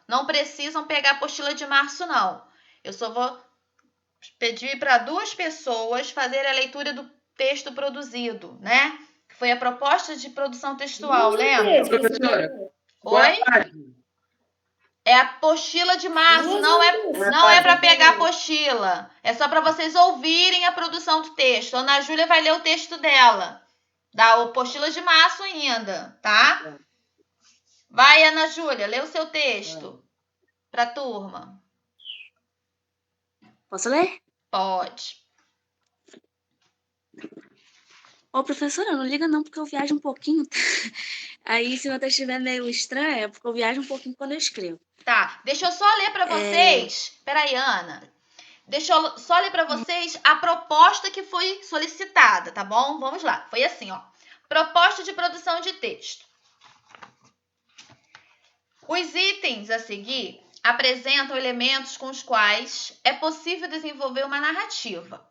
Não precisam pegar a apostila de março, não. Eu só vou pedir para 2 pessoas fazer a leitura do texto produzido, né? Que foi a proposta de produção textual, lembra? Professora, Oi? É a apostila de março, não é para pegar a apostila. É só para vocês ouvirem a produção do texto. A Ana Júlia vai ler o texto dela, da apostila de março ainda, tá? Vai, Ana Júlia, lê o seu texto para a turma. Posso ler? Pode. Ô, professora, não liga não, porque eu viajo um pouquinho. Aí, se meu texto estiver meio estranho, é porque eu viajo um pouquinho quando eu escrevo. Tá, deixa eu só ler para vocês. Peraí, Ana. Deixa eu só ler para vocês a proposta que foi solicitada, tá bom? Vamos lá. Foi assim, ó. Proposta de produção de texto. Os itens a seguir apresentam elementos com os quais é possível desenvolver uma narrativa.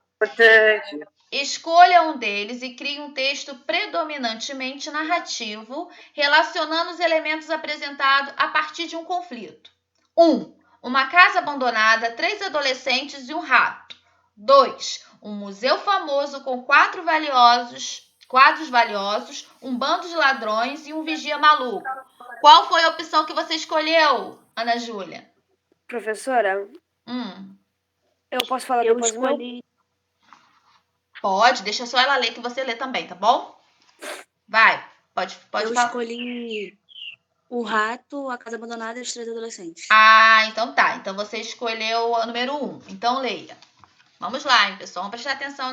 Escolha um deles e crie um texto predominantemente narrativo, relacionando os elementos apresentados a partir de um conflito. 1. Uma casa abandonada, 3 adolescentes e um rato. 2. Um museu famoso com quadros valiosos, um bando de ladrões e um vigia maluco. Qual foi a opção que você escolheu, Ana Júlia? Professora, eu posso falar Eu depois escolhi... Pode, deixa só ela ler que você lê também, tá bom? Vai, pode Eu falar. escolhi o rato, a casa abandonada e os 3 adolescentes. Ah, então tá. Então você escolheu a número 1. Então leia. Vamos lá, hein, pessoal? Vamos prestar atenção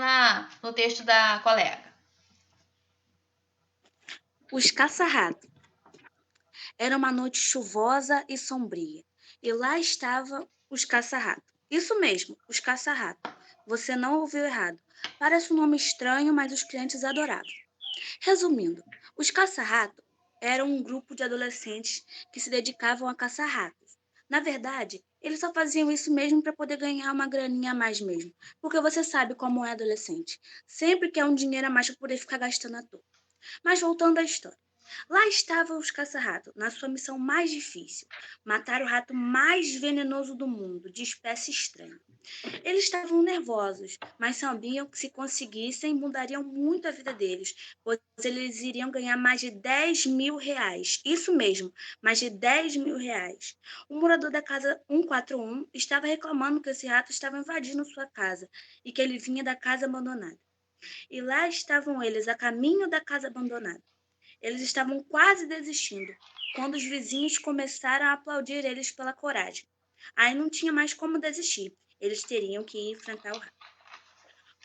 no texto da colega. Os caça-rato. Era uma noite chuvosa e sombria. E lá estavam os caça-rato. Isso mesmo, os caça-rato. Você não ouviu errado. Parece um nome estranho, mas os clientes adoravam. Resumindo, os caça-rato eram um grupo de adolescentes que se dedicavam a caçar ratos. Na verdade, eles só faziam isso mesmo para poder ganhar uma graninha a mais mesmo. Porque você sabe como é adolescente. Sempre quer um dinheiro a mais para poder ficar gastando à toa. Mas voltando à história. Lá estavam os caça-rato, na sua missão mais difícil, matar o rato mais venenoso do mundo, de espécie estranha. Eles estavam nervosos, mas sabiam que se conseguissem, mudariam muito a vida deles, pois eles iriam ganhar mais de 10 mil reais. Isso mesmo, mais de 10 mil reais. O morador da casa 141 estava reclamando que esse rato estava invadindo sua casa e que ele vinha da casa abandonada. E lá estavam eles, a caminho da casa abandonada. Eles estavam quase desistindo, quando os vizinhos começaram a aplaudir eles pela coragem. Aí não tinha mais como desistir, eles teriam que ir enfrentar o rato.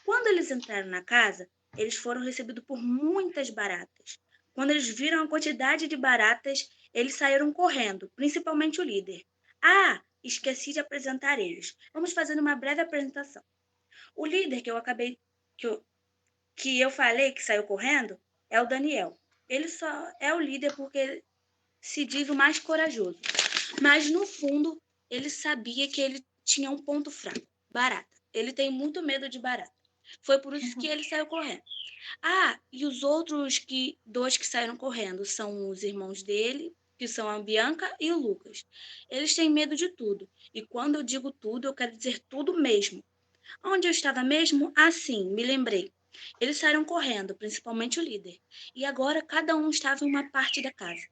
Quando eles entraram na casa, eles foram recebidos por muitas baratas. Quando eles viram a quantidade de baratas, eles saíram correndo, principalmente o líder. Ah, esqueci de apresentar eles. Vamos fazer uma breve apresentação. O líder que eu falei que saiu correndo é o Daniel. Ele só é o líder porque se diz o mais corajoso. Mas, no fundo, ele sabia que ele tinha um ponto fraco. Barata. Ele tem muito medo de barata. Foi por isso que ele saiu correndo. Ah, e os outros dois que saíram correndo são os irmãos dele, que são a Bianca e o Lucas. Eles têm medo de tudo. E quando eu digo tudo, eu quero dizer tudo mesmo. Onde eu estava mesmo? Ah, sim, me lembrei. Eles saíram correndo, principalmente o líder. E agora cada um estava em uma parte da casa.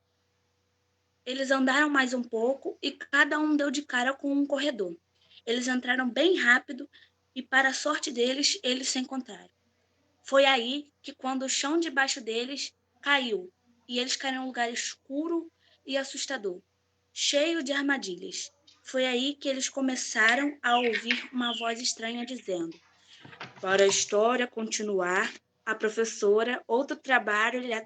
Eles andaram mais um pouco e cada um deu de cara com um corredor. Eles entraram bem rápido e, para a sorte deles, eles se encontraram. Foi aí que, quando o chão debaixo deles caiu, e eles caíram em um lugar escuro e assustador, cheio de armadilhas. Foi aí que eles começaram a ouvir uma voz estranha dizendo: para a história continuar, a professora, outro trabalho irá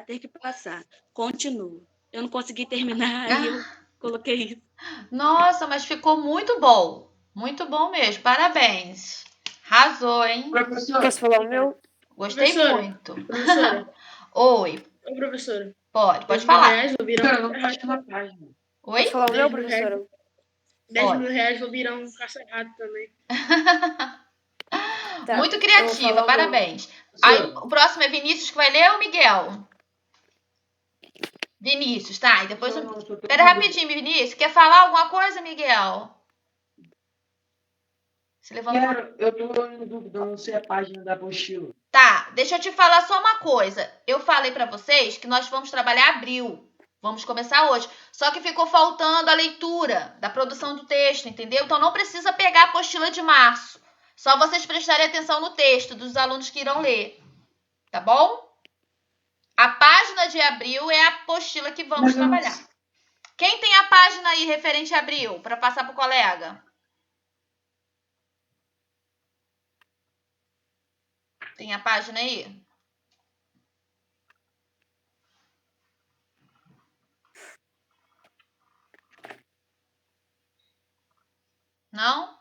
ter que passar. Continua. Eu não consegui terminar, aí eu coloquei isso. Nossa, mas ficou muito bom. Muito bom mesmo. Parabéns. Arrasou, hein? Posso falar o meu? Gostei muito. Professora. Oi. Ô, professora. Pode falar. R$10 vou virar um caça-rato. Oi? Posso falar o meu, 10 mil reais. professora? 10 mil reais vou virar um caça-rato também. Tá, Muito eu vou criativa, falar o meu. parabéns. Aí, o próximo é Vinícius que vai ler ou Miguel? Vinícius, tá? E depois. Espera rapidinho, Vinícius. Quer falar alguma coisa, Miguel? Você levantou. Eu tô em dúvida, eu não sei a página da apostila. Tá, deixa eu te falar só uma coisa. Eu falei pra vocês que nós vamos trabalhar abril. Vamos começar hoje. Só que ficou faltando a leitura da produção do texto, entendeu? Então não precisa pegar a apostila de março. Só vocês prestarem atenção no texto dos alunos que irão ler. Tá bom? A página de abril é a apostila que vamos trabalhar. Quem tem a página aí referente a abril para passar pro colega? Tem a página aí? Não?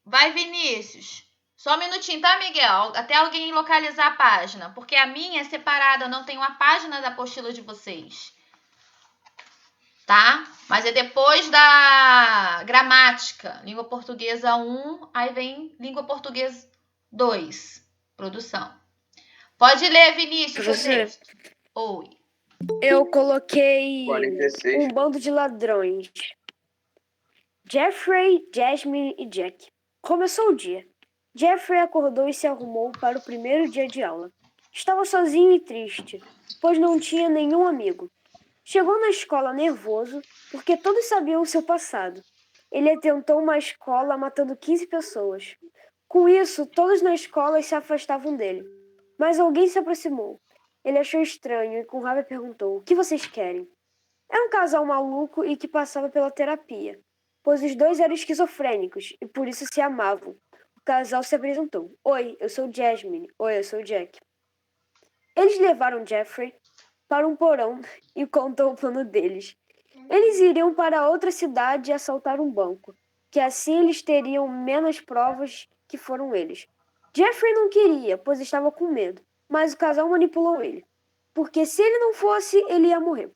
Vai, Vinícius. Só um minutinho, tá, Miguel? Até alguém localizar a página. Porque a minha é separada, eu não tenho a página da apostila de vocês. Tá? Mas é depois da gramática. Língua portuguesa 1, aí vem língua portuguesa 2. Produção. Pode ler, Vinícius, o texto. Oi. Eu coloquei 46. um bando de ladrões. Jeffrey, Jasmine e Jack. Começou o dia. Jeffrey acordou e se arrumou para o primeiro dia de aula. Estava sozinho e triste, pois não tinha nenhum amigo. Chegou na escola nervoso, porque todos sabiam o seu passado. Ele atentou uma escola matando 15 pessoas. Com isso, todos na escola se afastavam dele. Mas alguém se aproximou. Ele achou estranho e com raiva perguntou: "O que vocês querem?" Era um casal maluco e que passava pela terapia, pois os dois eram esquizofrênicos e por isso se amavam. O casal se apresentou: "Oi, eu sou Jasmine. Oi, eu sou Jack." Eles levaram Jeffrey para um porão e contou o plano deles. Eles iriam para outra cidade e assaltar um banco, que assim eles teriam menos provas que foram eles. Jeffrey não queria, pois estava com medo, mas o casal manipulou ele, porque se ele não fosse, ele ia morrer.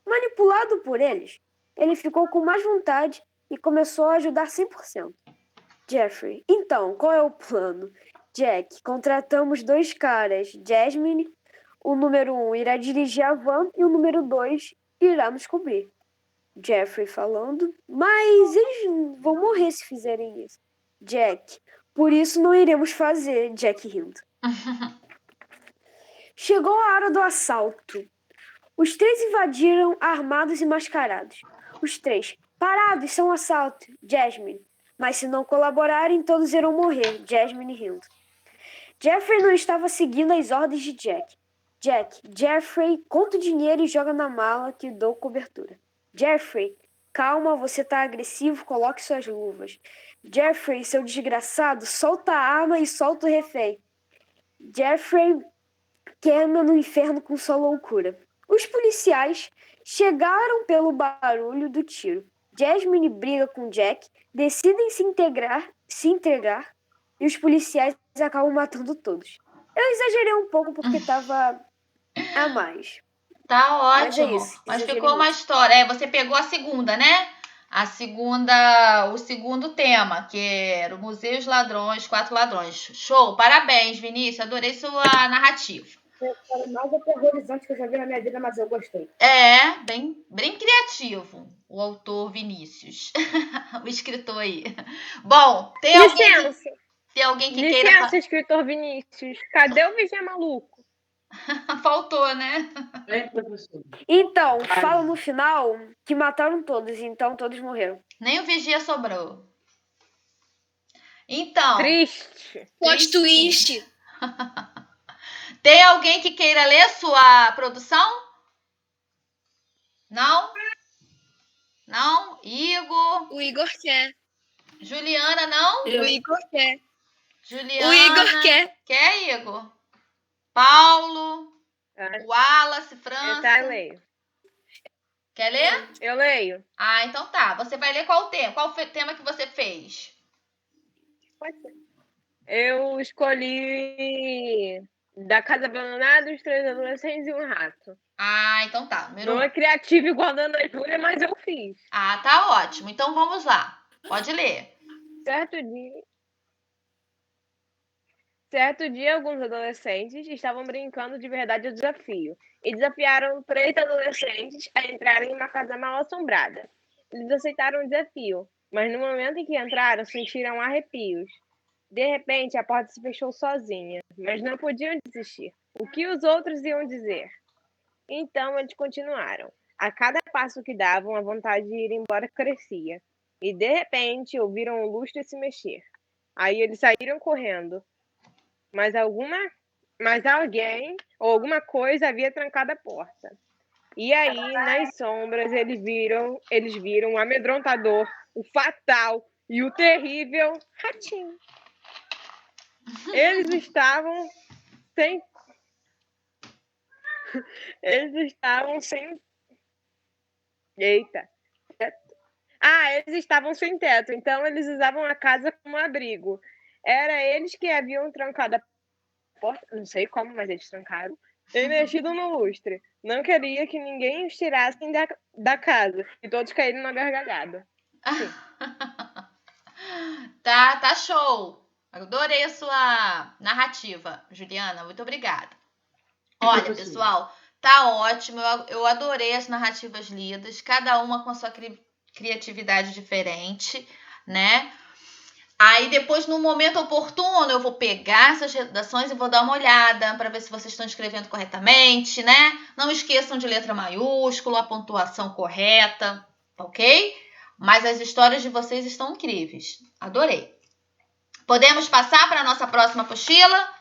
Manipulado por eles, ele ficou com mais vontade e começou a ajudar 100%. Jeffrey: "Então, qual é o plano?" Jack: "Contratamos 2 caras. Jasmine, o número 1 irá dirigir a van e o número 2 irá nos cobrir." Jeffrey falando: "Mas eles vão morrer se fizerem isso." Jack: "Por isso não iremos fazer." Jack rindo. Chegou a hora do assalto. Os 3 invadiram armados e mascarados. Os 3: "Parados, são assalto." Jasmine: "Mas se não colaborarem, todos irão morrer." Jasmine rindo. Jeffrey não estava seguindo as ordens de Jack. Jack: "Jeffrey, conta o dinheiro e joga na mala que dou cobertura." Jeffrey: "Calma, você tá agressivo, coloque suas luvas." Jeffrey: "Seu desgraçado, solta a arma e solta o refém." Jeffrey queima no inferno com sua loucura. Os policiais chegaram pelo barulho do tiro. Jasmine briga com Jack, decidem se entregar e os policiais acabam matando todos. Eu exagerei um pouco porque tava a mais. Tá ótimo. Mas é isso, Mas exagerei ficou uma muito. história. Você pegou a segunda, né? O segundo tema, que era o Museu e os Ladrões, 4 ladrões. Show! Parabéns, Vinícius. Adorei sua narrativa. Foi o mais aterrorizante que eu já vi na minha vida, mas eu gostei. É, bem criativo o autor Vinícius. O escritor aí. Bom, tem alguém que queira... Licença, escritor Vinícius. Cadê o Vigia Maluco? Faltou, né? Então, fala no final que mataram todos, então todos morreram. Nem o Vigia sobrou. Então... Triste. Plot twist. Tem alguém que queira ler sua produção? Não? Não? Igor? O Igor quer. Juliana, não? O Igor quer. Juliana. O Igor quer. Quer, Igor? Paulo? Wallace, França? Eu leio. Quer ler? Eu leio. Ah, então tá. Você vai ler qual tema? Qual foi o tema que você fez? Pode ser. Eu escolhi Da Casa Abandonada, Os 3 Adolescentes e um Rato. Ah, então tá. Não é criativo igual a da Ana Júlia, mas eu fiz. Ah, tá ótimo. Então vamos lá. Pode ler. Certo dia, alguns adolescentes estavam brincando de verdade ao desafio e desafiaram 3 adolescentes a entrarem em uma casa mal assombrada. Eles aceitaram o desafio, mas no momento em que entraram, sentiram arrepios. De repente, a porta se fechou sozinha, mas não podiam desistir. O que os outros iam dizer? Então eles continuaram. A cada passo que davam, a vontade de ir embora crescia. E de repente ouviram o lustre se mexer. Aí eles saíram correndo. Mas alguém ou alguma coisa havia trancado a porta. E aí, nas sombras, eles viram o amedrontador, o fatal e o terrível ratinho. Eles estavam sem Eita. Eles estavam sem teto, então eles usavam a casa como abrigo. Era eles que haviam trancado a porta, não sei como, mas eles trancaram, e mexido no lustre. Não queria que ninguém os tirassem da casa, e todos caíram na gargalhada. Tá show. Adorei a sua narrativa, Juliana. Muito obrigada. Olha, pessoal, tá ótimo. Eu adorei as narrativas lidas, cada uma com a sua criatividade diferente, né? Aí depois, no momento oportuno, eu vou pegar essas redações e vou dar uma olhada para ver se vocês estão escrevendo corretamente, né? Não esqueçam de letra maiúscula, a pontuação correta, ok? Mas as histórias de vocês estão incríveis. Adorei. Podemos passar para a nossa próxima apostila?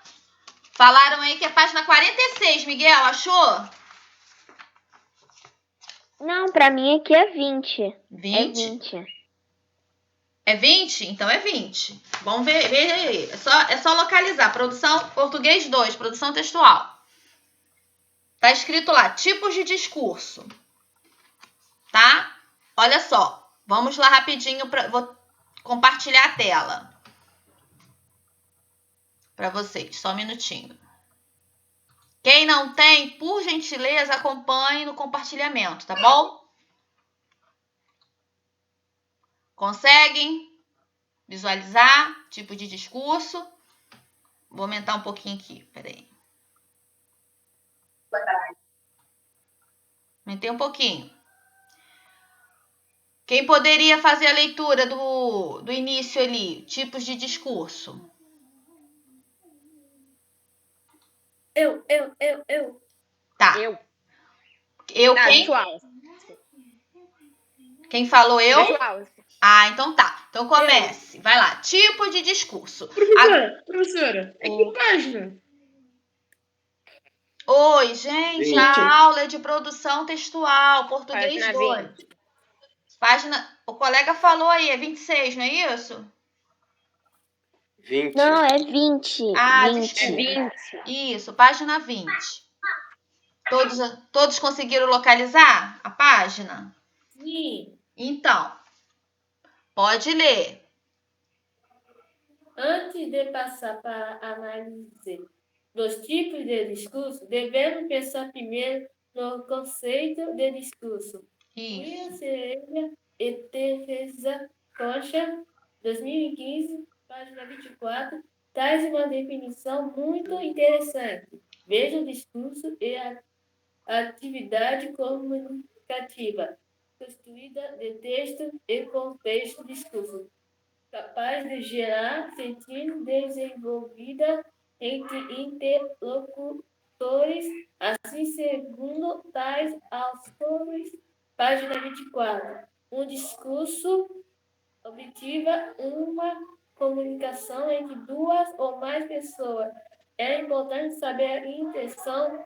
Falaram aí que é página 46, Miguel, achou? Não, para mim aqui é 20. 20? É 20. É 20? Então é 20. Vamos ver aí. É só localizar. Produção português 2, produção textual. Tá escrito lá, tipos de discurso. Tá? Olha só. Vamos lá rapidinho. Vou compartilhar a tela. Para vocês. Só um minutinho. Quem não tem, por gentileza, acompanhe no compartilhamento, tá bom? Conseguem visualizar tipo de discurso? Vou aumentar um pouquinho aqui, peraí. Aumentei um pouquinho. Quem poderia fazer a leitura do início ali? Tipos de discurso. Eu. Tá. Eu quem? Quem falou eu? Então tá. Então comece. Vai lá. Tipo de discurso. Professora, é que página? Oi, gente. A aula é de produção textual, português Página 2. 20. Página. O colega falou aí, é 26, não é isso? 20. Não, é 20. Ah, 20. É 20. Isso, página 20. Todos conseguiram localizar a página? Sim. Então, pode ler. Antes de passar para a análise dos tipos de discurso, devemos pensar primeiro no conceito de discurso. Isso. Cereja e Teresa Rocha, 2015, página 24, traz uma definição muito interessante. Veja o discurso e a atividade comunicativa, construída de texto e contexto discurso, capaz de gerar sentido desenvolvida entre interlocutores, assim segundo tais autores, página 24. Um discurso objetiva uma comunicação entre duas ou mais pessoas. É importante saber a intenção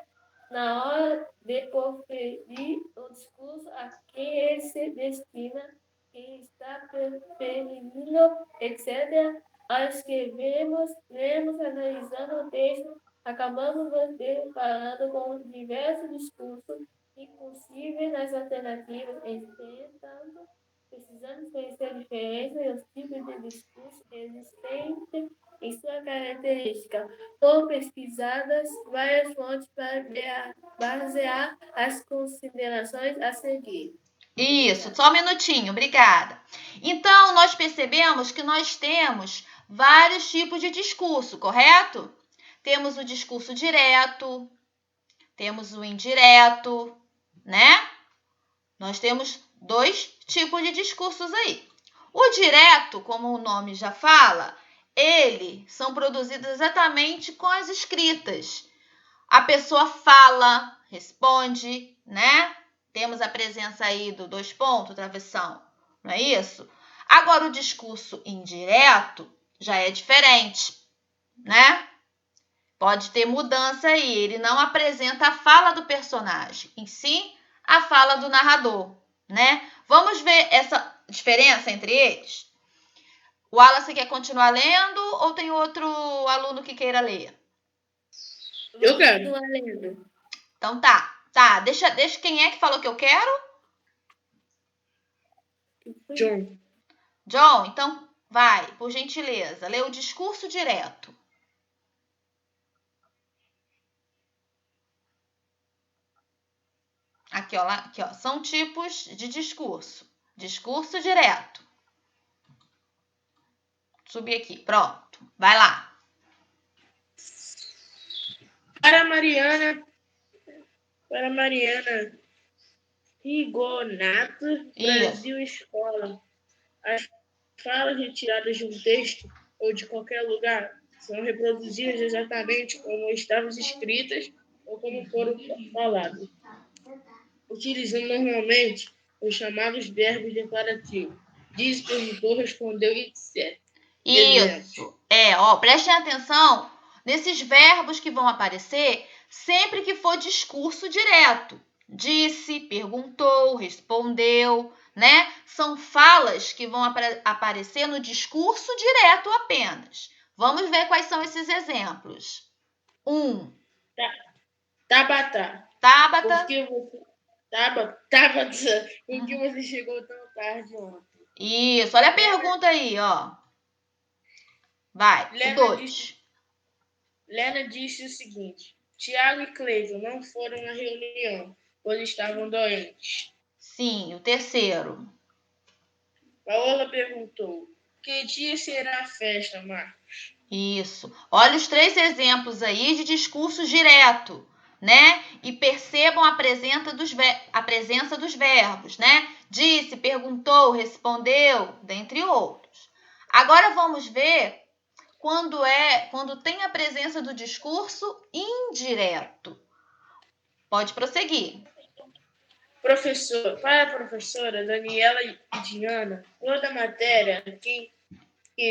na hora de proferir o discurso, a quem ele se destina, quem está preferindo, etc. Ao escrevermos, lemos, analisando o texto, acabamos nos deparando com diversos discursos impossíveis nas alternativas. Entretanto, precisamos conhecer a diferença e os tipos de discurso existentes em sua característica. Foram pesquisadas várias fontes para basear as considerações a seguir. Isso, só um minutinho, obrigada. Então, nós percebemos que nós temos vários tipos de discurso, correto? Temos o discurso direto, temos o indireto, né? Nós temos 2 tipos de discursos aí. O direto, como o nome já fala, eles são produzidos exatamente com as escritas. A pessoa fala, responde, né? Temos a presença aí do 2 pontos, travessão, não é isso? Agora, o discurso indireto já é diferente, né? Pode ter mudança aí, ele não apresenta a fala do personagem, em si, a fala do narrador, né? Vamos ver essa diferença entre eles? O Wallace quer continuar lendo ou tem outro aluno que queira ler? Eu quero. Lendo. Então tá, deixa quem é que falou que eu quero? John, então vai, por gentileza, lê o discurso direto. Aqui, ó, são tipos de discurso. Discurso direto. Subir aqui, pronto. Vai lá. Para Mariana Rigonato, Brasil Escola. As falas retiradas de um texto ou de qualquer lugar são reproduzidas exatamente como estavam escritas ou como foram faladas, utilizando normalmente os chamados verbos declarativos. Disse, perguntou, respondeu, etc. Isso. Prestem atenção nesses verbos que vão aparecer sempre que for discurso direto. Disse, perguntou, respondeu, né? São falas que vão aparecer no discurso direto apenas. Vamos ver quais são esses exemplos. 1. Tabata. Tabata. Tabata, por que você chegou tão tarde ontem? Isso, olha a pergunta aí, ó. Vai, o 2. Lena disse o seguinte: Tiago e Cleiton não foram na reunião, pois estavam doentes. Sim, o 3. Paola perguntou: que dia será a festa, Marcos? Isso. Olha os 3 exemplos aí de discurso direto, né? E percebam a presença dos verbos, né? Disse, perguntou, respondeu, dentre outros. Agora vamos ver quando tem a presença do discurso indireto. Pode prosseguir. Para a professora Daniela e Diana, toda matéria, quem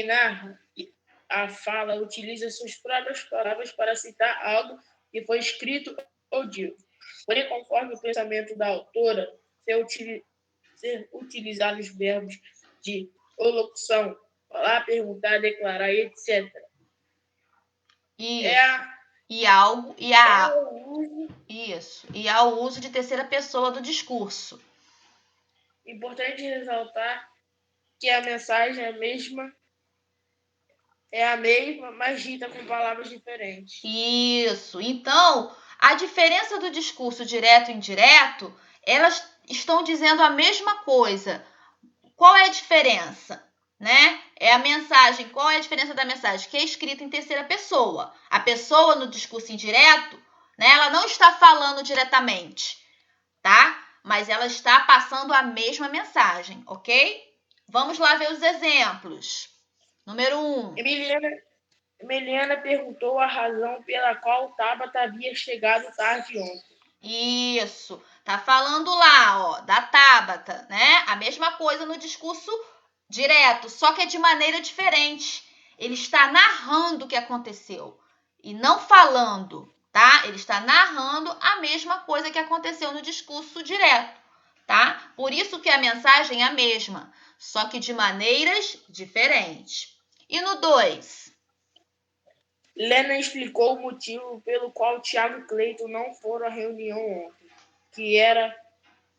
narra a fala utiliza suas próprias palavras para citar algo que foi escrito ou dito. Porém, conforme o pensamento da autora, ser utilizar os verbos de olocução, falar, perguntar, declarar, etc. Isso. E há o uso de terceira pessoa do discurso. Importante ressaltar que a mensagem é a mesma, mas dita com palavras diferentes. Isso. Então, a diferença do discurso direto e indireto, elas estão dizendo a mesma coisa. Qual é a diferença? Né? É a mensagem. Qual é a diferença da mensagem? Que é escrita em terceira pessoa. A pessoa no discurso indireto, né, ela não está falando diretamente, tá? Mas ela está passando a mesma mensagem, ok? Vamos lá ver os exemplos. Número 1. Emiliana perguntou a razão pela qual Tabata havia chegado tarde ontem. Isso. Tá falando lá, ó, da Tabata, né? A mesma coisa no discurso direto, só que é de maneira diferente. Ele está narrando o que aconteceu e não falando, tá? Ele está narrando a mesma coisa que aconteceu no discurso direto, tá? Por isso que a mensagem é a mesma, só que de maneiras diferentes. E no 2? Lena explicou o motivo pelo qual Tiago e Cleiton não foram à reunião ontem, que era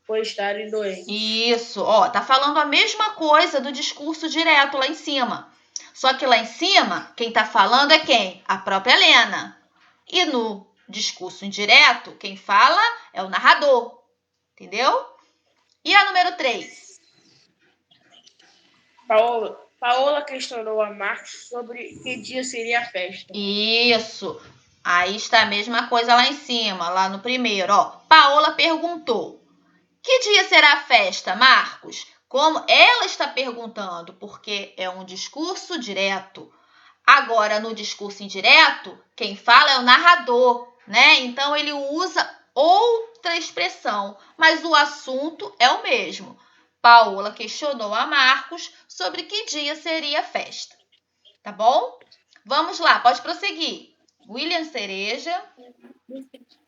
por estarem doentes. Isso, ó, tá falando a mesma coisa do discurso direto lá em cima. Só que lá em cima, quem tá falando é quem? A própria Lena. E no discurso indireto, quem fala é o narrador. Entendeu? E a número 3? Paola questionou a Marcos sobre que dia seria a festa. Isso. Aí está a mesma coisa lá em cima, lá no primeiro, ó. Paola perguntou: que dia será a festa, Marcos? Como ela está perguntando, porque é um discurso direto. Agora, no discurso indireto, quem fala é o narrador, né? Então, ele usa outra expressão, mas o assunto é o mesmo. Paola questionou a Marcos sobre que dia seria a festa. Tá bom? Vamos lá, pode prosseguir. William Cereja.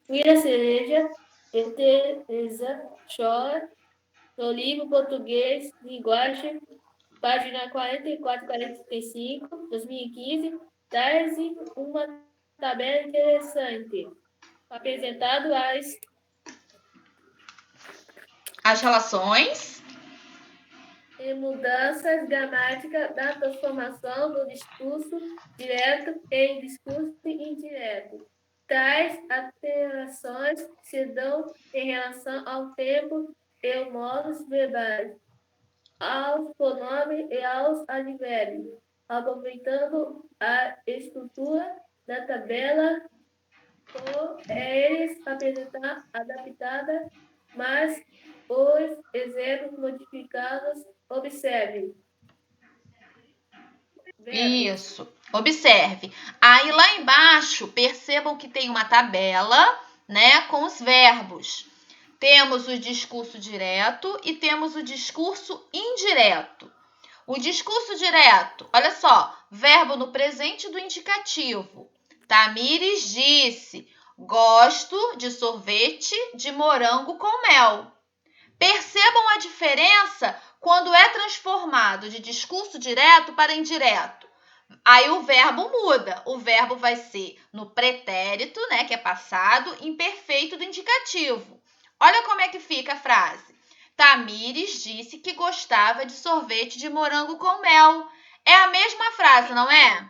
William Cereja, Teresa chora, no livro Português, Linguagem, página 44 e 45, 2015, traz uma tabela interessante, apresentado as relações e mudanças gramáticas da transformação do discurso direto em discurso indireto. Tais alterações se dão em relação ao tempo e aos modos verbais, aos pronomes e aos advérbios, aproveitando a estrutura da tabela por eles adaptada, mas os exemplos modificados. Observe. Isso, observe. Aí lá embaixo, percebam que tem uma tabela, né, com os verbos. Temos o discurso direto e temos o discurso indireto. O discurso direto, olha só, verbo no presente do indicativo. Tamires disse: gosto de sorvete de morango com mel. Percebam a diferença quando é transformado de discurso direto para indireto. Aí o verbo muda. O verbo vai ser no pretérito, né, que é passado, imperfeito do indicativo. Olha como é que fica a frase. Tamires disse que gostava de sorvete de morango com mel. É a mesma frase, não é?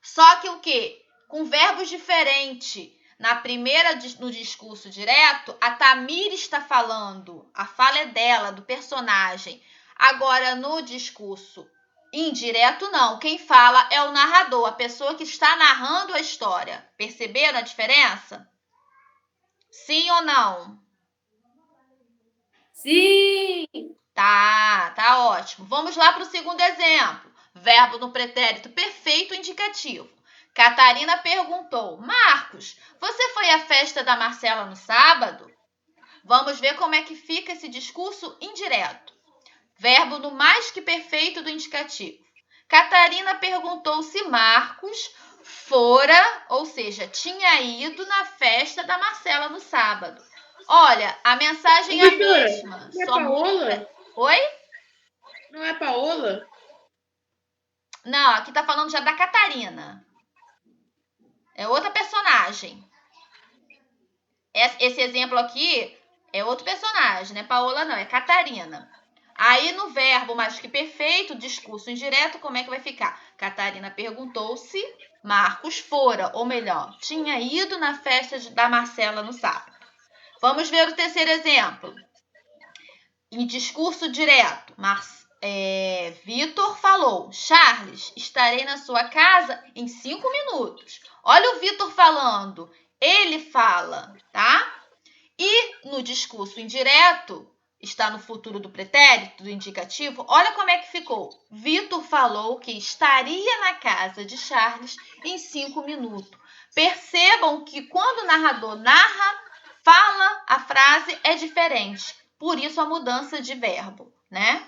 Só que o quê? Com verbos diferentes. Na primeira, no discurso direto, a Tamires está falando. A fala é dela, do personagem. Agora, no discurso indireto, não. Quem fala é o narrador, a pessoa que está narrando a história. Perceberam a diferença? Sim ou não? Sim! Tá ótimo. Vamos lá para o segundo exemplo. Verbo no pretérito perfeito indicativo. Catarina perguntou: Marcos, você foi à festa da Marcela no sábado? Vamos ver como é que fica esse discurso indireto. Verbo no mais que perfeito do indicativo. Catarina perguntou se Marcos fora, ou seja, tinha ido na festa da Marcela no sábado. Olha, a mensagem é a mesma. Não é Paola? Oi? Não é Paola? Não, aqui tá falando já da Catarina. É outra personagem. Esse exemplo aqui é outro personagem, não é Paola não, é Catarina. Aí no verbo mais que perfeito, discurso indireto, como é que vai ficar? Catarina perguntou se Marcos fora, ou melhor, tinha ido na festa da Marcela no sábado. Vamos ver o terceiro exemplo. Em discurso direto, Vitor falou: Charles, estarei na sua casa em 5 minutos. Olha o Vitor falando. Ele fala, tá? E no discurso indireto, está no futuro do pretérito, do indicativo, olha como é que ficou. Vitor falou que estaria na casa de Charles em 5 minutos. Percebam que quando o narrador narra, fala, a frase é diferente. Por isso a mudança de verbo, né?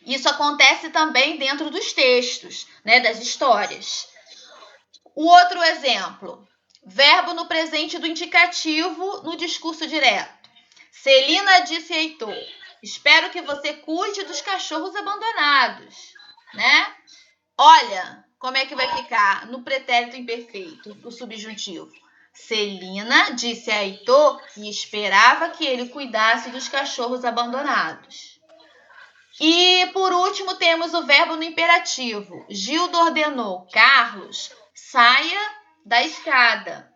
Isso acontece também dentro dos textos, né, das histórias. O outro exemplo, verbo no presente do indicativo no discurso direto. Celina disse a Heitor: espero que você cuide dos cachorros abandonados, né? Olha como é que vai ficar no pretérito imperfeito, o subjuntivo. Celina disse a Heitor que esperava que ele cuidasse dos cachorros abandonados. E, por último, temos o verbo no imperativo. Gildo ordenou: Carlos, saia da escada.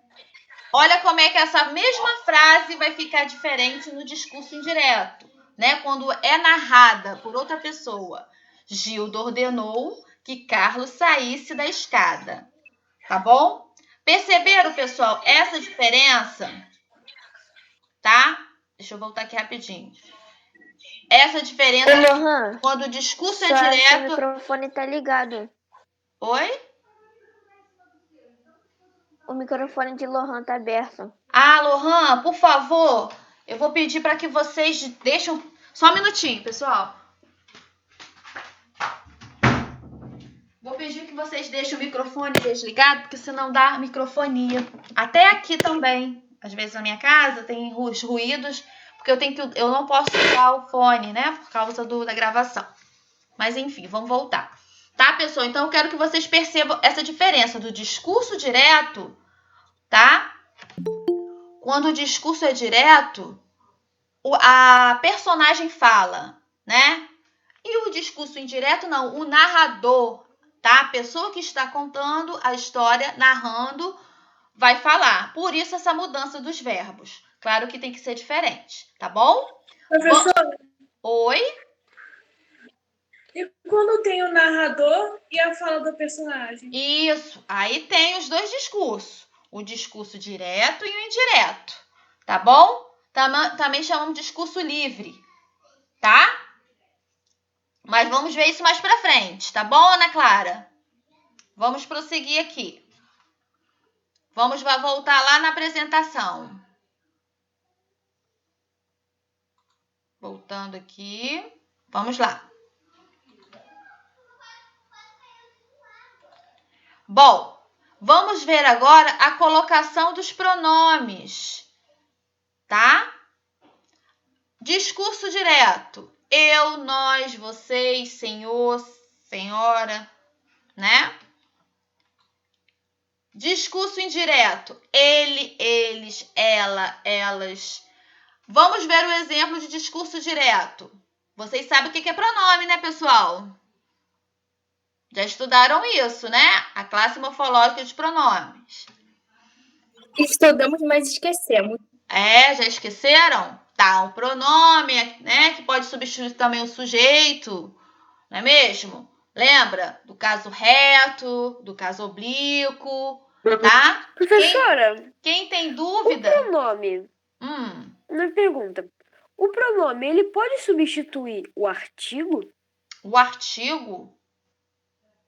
Olha como é que essa mesma frase vai ficar diferente no discurso indireto, né? Quando é narrada por outra pessoa. Gildo ordenou que Carlos saísse da escada. Tá bom? Perceberam, pessoal, essa diferença? Tá? Deixa eu voltar aqui rapidinho. Essa diferença Lohan, quando o discurso é seu direto... microfone tá ligado. Oi? O microfone de Lohan tá aberto. Ah, Lohan, por favor, eu vou pedir para que vocês deixem... Só um minutinho, pessoal. Vou pedir que vocês deixem o microfone desligado, porque senão dá microfonia. Até aqui também. Às vezes na minha casa tem os ruídos, porque eu não posso usar o fone, né? Por causa da gravação. Mas enfim, vamos voltar. Tá, pessoal? Então eu quero que vocês percebam essa diferença do discurso direto, tá? Quando o discurso é direto, a personagem fala, né? E o discurso indireto, não. O narrador, tá? A pessoa que está contando a história, narrando, vai falar. Por isso, essa mudança dos verbos. Claro que tem que ser diferente, tá bom? Professor, Oi? e quando tem o narrador e a fala do personagem? Isso. Aí tem os dois discursos. O discurso direto e o indireto. Tá bom? Também chamamos de discurso livre. Tá? Mas vamos ver isso mais pra frente. Tá bom, Ana Clara? Vamos prosseguir aqui. Vamos voltar lá na apresentação. Voltando aqui. Vamos lá. Bom, vamos ver agora a colocação dos pronomes, tá? Discurso direto. Eu, nós, vocês, senhor, senhora, né? Discurso indireto. Ele, eles, ela, elas. Vamos ver o exemplo de discurso direto. Vocês sabem o que é pronome, né, pessoal? Já estudaram isso, né? A classe morfológica de pronomes. Estudamos, mas esquecemos. Já esqueceram? Tá, um pronome, né, que pode substituir também o sujeito, não é mesmo? Lembra do caso reto, do caso oblíquo, tá? Professora, Quem tem o dúvida? pronome, uma pergunta, o pronome, ele pode substituir o artigo? O artigo?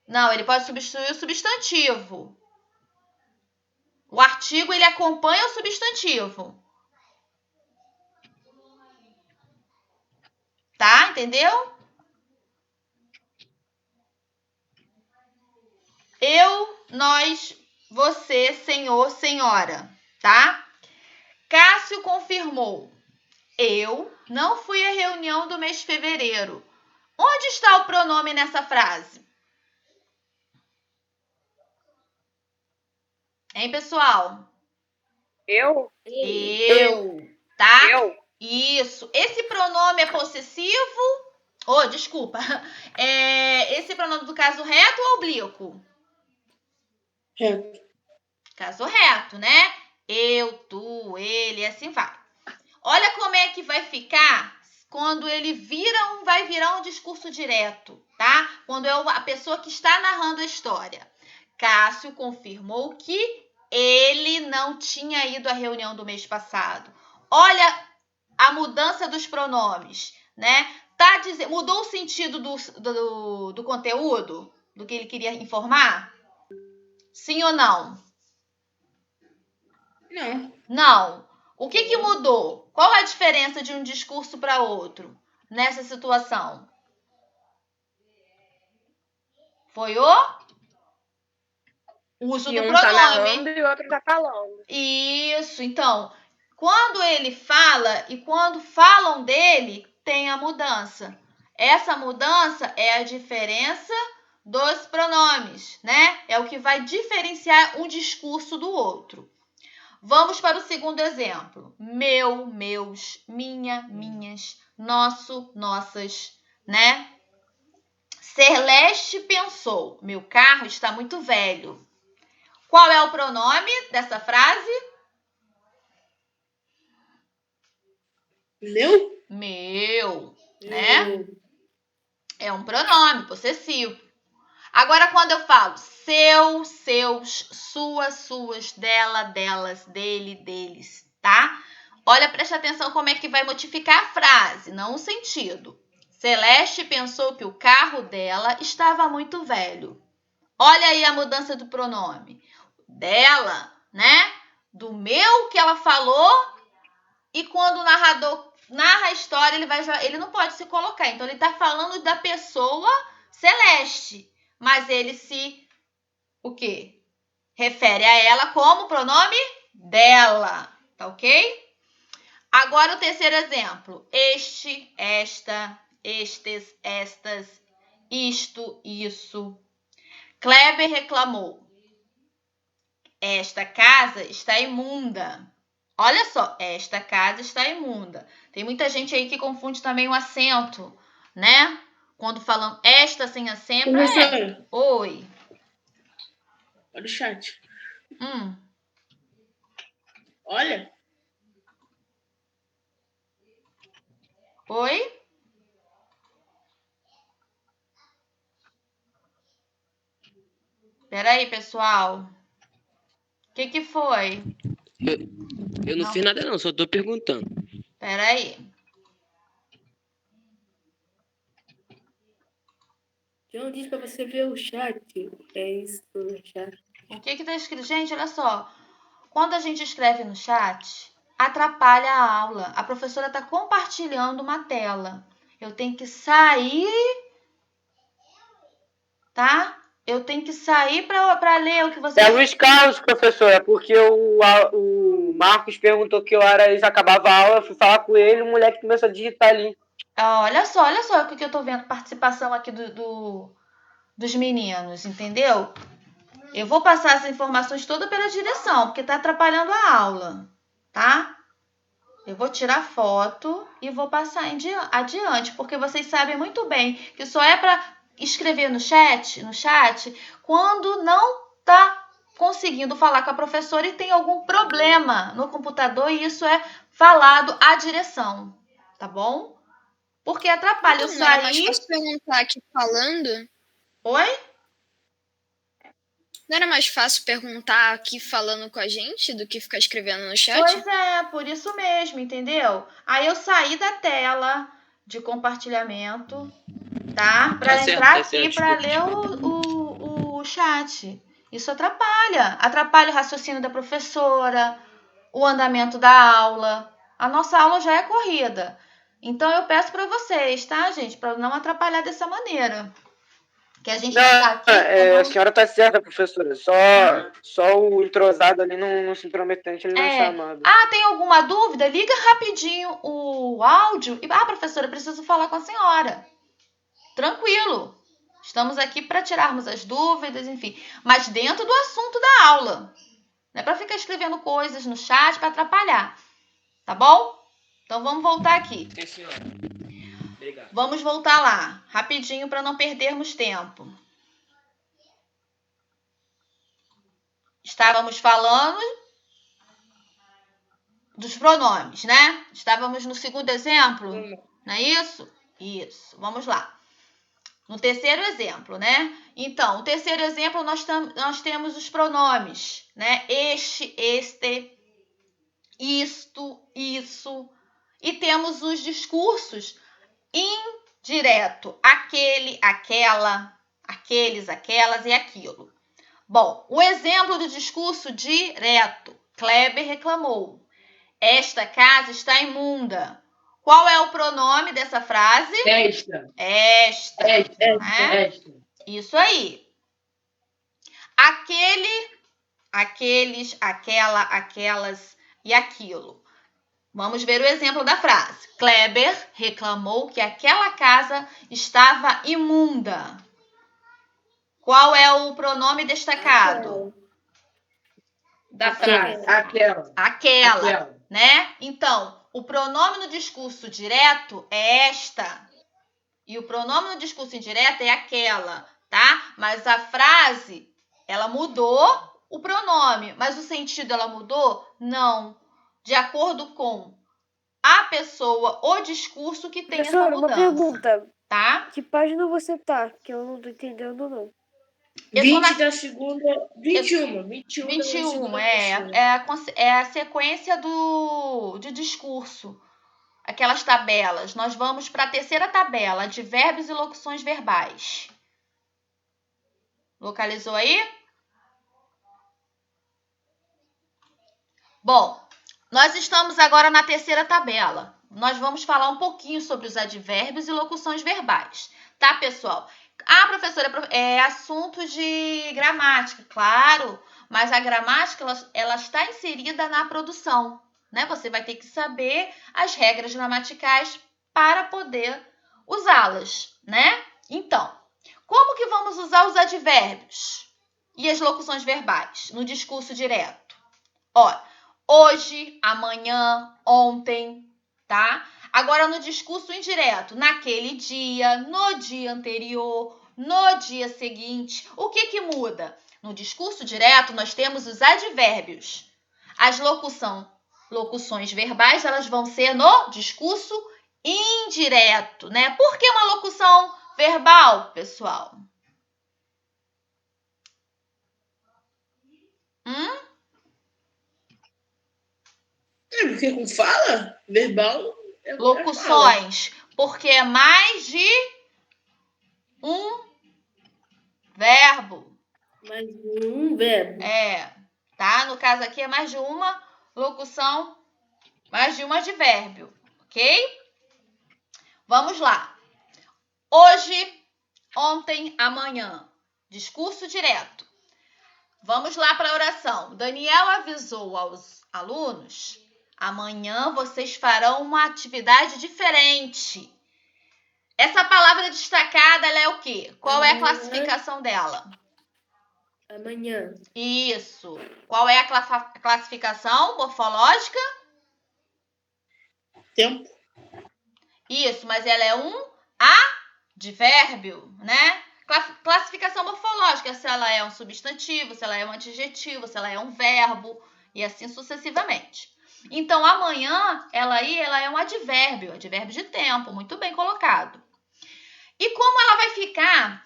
Não, ele pode substituir o substantivo. O artigo, ele acompanha o substantivo. Tá? Entendeu? Eu, nós, você, senhor, senhora, tá? Cássio confirmou. Eu não fui à reunião do mês de fevereiro. Onde está o pronome nessa frase? Hein, pessoal? Eu? Tá? Eu? Isso. Esse pronome é possessivo? Oh, desculpa. Esse pronome do caso reto ou oblíquo? Reto. Caso reto, né? Eu, tu, ele, assim vai. Olha como é que vai ficar quando ele vai virar um discurso direto, tá? Quando é a pessoa que está narrando a história. Cássio confirmou que ele não tinha ido à reunião do mês passado. Olha a mudança dos pronomes, né? Mudou o sentido do conteúdo, do que ele queria informar? Sim ou não? Não. Não. O que mudou? Qual a diferença de um discurso para outro nessa situação? Foi o uso do pronome. Tá narrando e o outro tá falando. Isso. Então, quando ele fala e quando falam dele, tem a mudança. Essa mudança é a diferença dos pronomes, né? É o que vai diferenciar um discurso do outro. Vamos para o segundo exemplo. Meu, meus, minha, minhas, nosso, nossas, né? Celeste pensou, meu carro está muito velho. Qual é o pronome dessa frase? Meu, né? É um pronome possessivo. Agora, quando eu falo seu, seus, suas, dela, delas, dele, deles, tá? Olha, preste atenção como é que vai modificar a frase, não o sentido. Celeste pensou que o carro dela estava muito velho. Olha aí a mudança do pronome. Dela, né? Do meu que ela falou. E quando o narrador narra a história, ele não pode se colocar. Então, ele está falando da pessoa Celeste. Mas ele o quê? Refere a ela como pronome dela. Tá ok? Agora o terceiro exemplo. Este, esta, estes, estas, isto, isso. Kleber reclamou. Esta casa está imunda. Olha só, esta casa está imunda. Tem muita gente aí que confunde também o acento, né? Quando falam esta sem acento. Professora, Oi. olha o chat. Olha. Oi? Peraí, pessoal. O que foi? Eu não fiz nada não, só tô perguntando. Peraí. João disse para você ver o chat. É isso, o chat. O que tá escrito? Gente, olha só. Quando a gente escreve no chat, atrapalha a aula. A professora está compartilhando uma tela. Eu tenho que sair, tá? Eu tenho que sair para ler o que você... É Luiz Carlos, professora, porque o Marcos perguntou que horas acabava a aula, eu fui falar com ele, o moleque começou a digitar ali. Olha só o que eu tô vendo, participação aqui dos meninos, entendeu? Eu vou passar essas informações todas pela direção, porque tá atrapalhando a aula, tá? Eu vou tirar foto e vou passar adiante, porque vocês sabem muito bem que só é para escrever no chat, quando não tá conseguindo falar com a professora e tem algum problema no computador, e isso é falado à direção, tá bom? Porque atrapalha eu sair... Não era mais fácil perguntar aqui falando? Oi? Não era mais fácil perguntar aqui falando com a gente do que ficar escrevendo no chat? Pois é, por isso mesmo, entendeu? Aí eu saí da tela de compartilhamento, tá? Para entrar aqui para ler o chat. Isso atrapalha o raciocínio da professora, o andamento da aula. A nossa aula já é corrida. Então eu peço para vocês, tá, gente? Para não atrapalhar dessa maneira. Que a gente tá aqui, a senhora tá certa, professora. Só o entrosado ali não se intrometente, ele não é chamado. Ah, tem alguma dúvida? Liga rapidinho o áudio e... Ah, professora, eu preciso falar com a senhora. Tranquilo. Estamos aqui para tirarmos as dúvidas, enfim. Mas dentro do assunto da aula. Não é para ficar escrevendo coisas no chat para atrapalhar. Tá bom? Então vamos voltar aqui. Sim, senhora. Obrigado. Vamos voltar lá, rapidinho, para não perdermos tempo. Estávamos falando dos pronomes, né? Estávamos no segundo exemplo, não é isso? Isso, vamos lá. No terceiro exemplo, né? Então, o terceiro exemplo, nós temos os pronomes, né? Este, isto, isso. E temos os discursos indireto. Aquele, aquela, aqueles, aquelas e aquilo. Bom, o exemplo do discurso direto. Kleber reclamou. Esta casa está imunda. Qual é o pronome dessa frase? Esta. Isso aí. Aquele, aqueles, aquela, aquelas e aquilo. Vamos ver o exemplo da frase. Kleber reclamou que aquela casa estava imunda. Qual é o pronome destacado? Da frase. Aquela, né? Então, o pronome no discurso direto é esta. E o pronome no discurso indireto é aquela, tá? Mas a frase, ela mudou o pronome, mas o sentido ela mudou? Não. De acordo com a pessoa, o discurso que tem essa mudança. Uma pergunta. Tá? Que página você tá? Que eu não tô entendendo, não. Eu tô 20 na da segunda, 21. 21 da 21, segunda é, pessoa. é a sequência de discurso. Aquelas tabelas. Nós vamos para a terceira tabela, advérbios e locuções verbais. Localizou aí? Bom, nós estamos agora na terceira tabela. Nós vamos falar um pouquinho sobre os advérbios e locuções verbais. Tá, pessoal? Ah, professora, é assunto de gramática, claro, mas a gramática ela está inserida na produção, né? Você vai ter que saber as regras gramaticais para poder usá-las, né? Então, como que vamos usar os advérbios e as locuções verbais no discurso direto? Ó, hoje, amanhã, ontem, tá? Agora, no discurso indireto, naquele dia, no dia anterior, no dia seguinte, o que muda? No discurso direto, nós temos os advérbios. As locuções verbais, elas vão ser no discurso indireto, né? Por que uma locução verbal, pessoal? É, porque com fala, verbal é fala. Locuções, porque é mais de um verbo. Mais um verbo. É, tá? No caso aqui é mais de uma locução, mais de um advérbio, ok? Vamos lá. Hoje, ontem, amanhã. Discurso direto. Vamos lá para a oração. Daniel avisou aos alunos: amanhã vocês farão uma atividade diferente. Essa palavra destacada, ela é o quê? Qual é a classificação dela? Amanhã. Isso. Qual é a classificação morfológica? Tempo. Isso, mas ela é um advérbio, né? Classificação morfológica, se ela é um substantivo, se ela é um adjetivo, se ela é um verbo, e assim sucessivamente. Então, amanhã, ela é um advérbio de tempo, muito bem colocado. E como ela vai ficar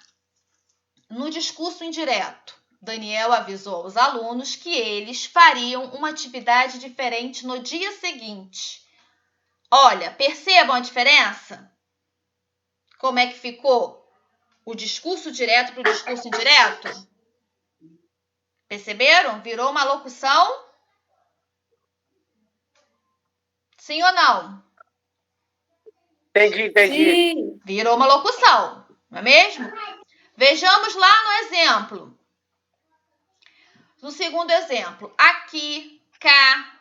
no discurso indireto? Daniel avisou aos alunos que eles fariam uma atividade diferente no dia seguinte. Olha, percebam a diferença? Como é que ficou o discurso direto para o discurso indireto? Perceberam? Virou uma locução? Sim ou não? Entendi. Sim. Virou uma locução, não é mesmo? Vejamos lá no exemplo. No segundo exemplo, aqui, cá,